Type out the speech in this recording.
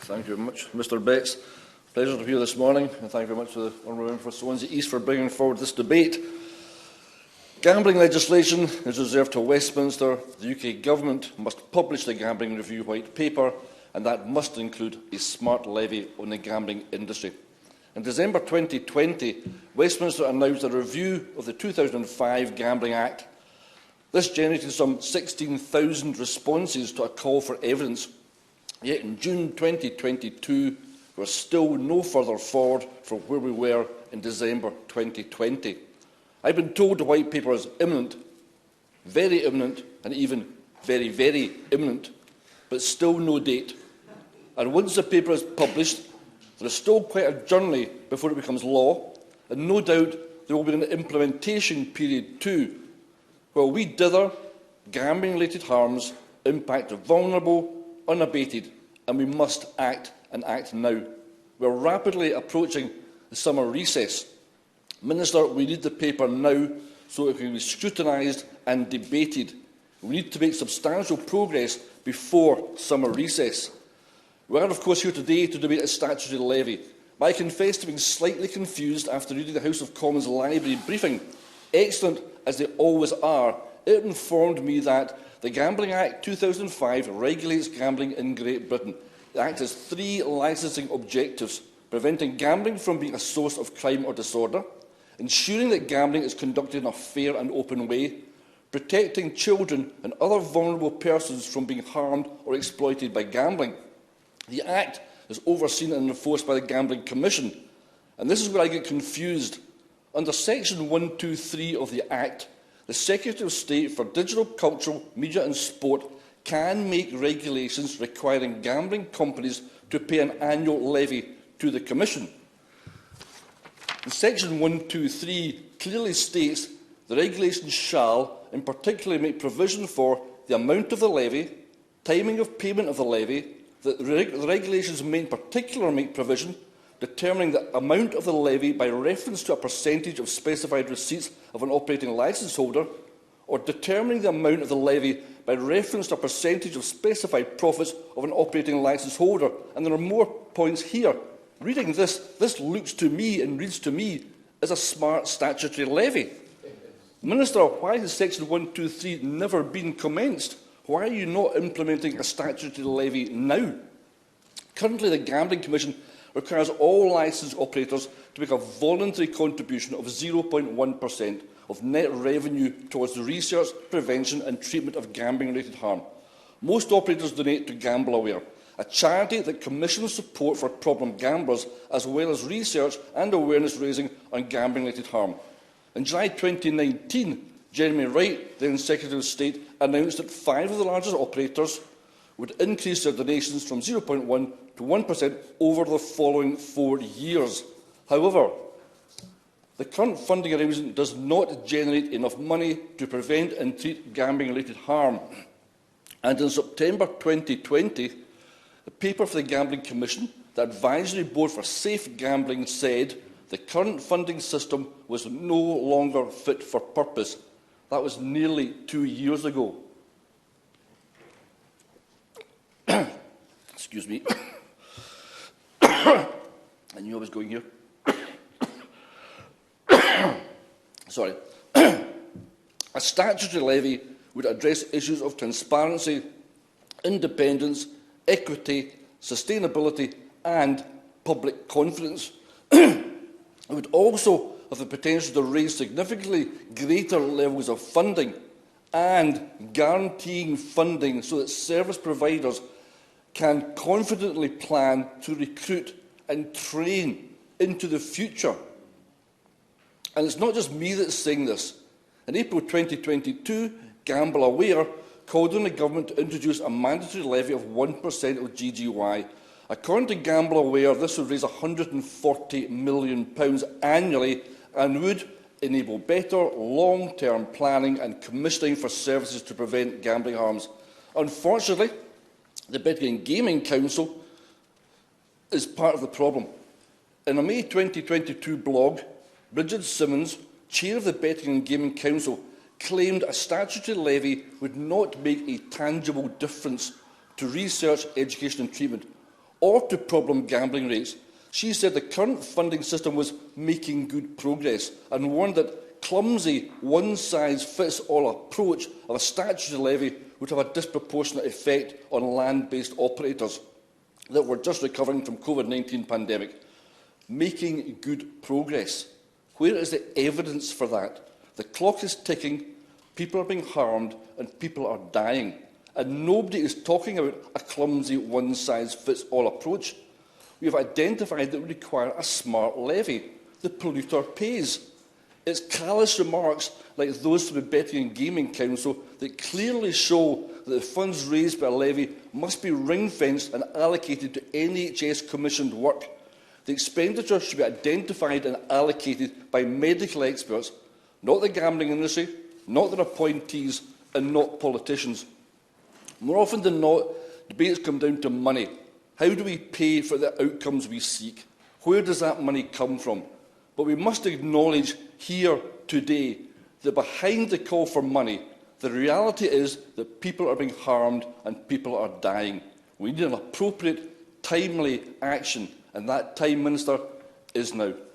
Thank you very much, Mr Betts. Pleasure to be here this morning, and thank you very much to the Honourable Member for Swansea East for bringing forward this debate. Gambling legislation is reserved to Westminster. The UK Government must publish the Gambling Review White Paper, and that must include a smart levy on the gambling industry. In December 2020, Westminster announced a review of the 2005 Gambling Act. This generated some 16,000 responses to a call for evidence. Yet in June 2022, we were still no further forward from where we were in December 2020. I've been told the White Paper is imminent, and even very, very imminent, but still no date. And once the paper is published, there is still quite a journey before it becomes law, and no doubt there will be an implementation period too. While we dither, gambling-related harms impact the vulnerable unabated, and we must act, and act now. We are rapidly approaching the summer recess. Minister, we need the paper now so it can be scrutinised and debated. We need to make substantial progress before summer recess. We are, of course, here today to debate a statutory levy. But I confess to being slightly confused after reading the House of Commons library briefing. Excellent as they always are, it informed me that the Gambling Act 2005 regulates gambling in Great Britain. The Act has 3 licensing objectives: preventing gambling from being a source of crime or disorder, ensuring that gambling is conducted in a fair and open way, protecting children and other vulnerable persons from being harmed or exploited by gambling. The Act is overseen and enforced by the Gambling Commission, and this is where I get confused. Under Section 123 of the Act, the Secretary of State for Digital, Cultural, Media and Sport can make regulations requiring gambling companies to pay an annual levy to the Commission. And Section 123 clearly states the regulations shall, in particular, make provision for the amount of the levy, timing of payment of the levy. The regulations may in particular make provision determining the amount of the levy by reference to a percentage of specified receipts of an operating licence holder, or determining the amount of the levy by reference to a percentage of specified profits of an operating licence holder. And there are more points here. Reading this looks to me and reads to me as a smart statutory levy. Minister, why has Section 123 never been commenced? Why are you not implementing a statutory levy now? Currently, the Gambling Commission requires all licensed operators to make a voluntary contribution of 0.1% of net revenue towards the research, prevention and treatment of gambling-related harm. Most operators donate to GambleAware, a charity that commissions support for problem gamblers, as well as research and awareness-raising on gambling-related harm. In July 2019, Jeremy Wright, then Secretary of State, announced that 5 of the largest operators would increase their donations from 0.1% to 1% over the following 4 years. However, the current funding arrangement does not generate enough money to prevent and treat gambling-related harm. And in September 2020, the paper for the Gambling Commission, the Advisory Board for Safe Gambling, said the current funding system was no longer fit for purpose. That was nearly 2 years ago. Excuse me. I knew I was going here. Sorry. A statutory levy would address issues of transparency, independence, equity, sustainability and public confidence. It would also have the potential to raise significantly greater levels of funding and guaranteeing funding so that service providers can confidently plan to recruit and train into the future. And it's not just me that's saying this. In April 2022, GambleAware called on the government to introduce a mandatory levy of 1% of GGY. According to GambleAware, this would raise £140 million annually and would enable better long-term planning and commissioning for services to prevent gambling harms. Unfortunately, the Betting and Gaming Council is part of the problem. In a May 2022 blog, Bridget Simmons, chair of the Betting and Gaming Council, claimed a statutory levy would not make a tangible difference to research, education and treatment. or to problem gambling rates. She said the current funding system was making good progress and warned that clumsy, one-size-fits-all approach of a statutory levy would have a disproportionate effect on land-based operators that were just recovering from COVID-19 pandemic. Making good progress. Where is the evidence for that? The clock is ticking, people are being harmed and people are dying. And nobody is talking about a clumsy one-size-fits-all approach. We have identified that we require a smart levy. The polluter pays. It's callous remarks like those from the Betting and Gaming Council that clearly show that the funds raised by a levy must be ring-fenced and allocated to NHS-commissioned work. The expenditure should be identified and allocated by medical experts, not the gambling industry, not their appointees, and not politicians. More often than not, debates come down to money. How do we pay for the outcomes we seek? Where does that money come from? But we must acknowledge here today that behind the call for money, the reality is that people are being harmed and people are dying. We need an appropriate, timely action, and that time, Minister, is now.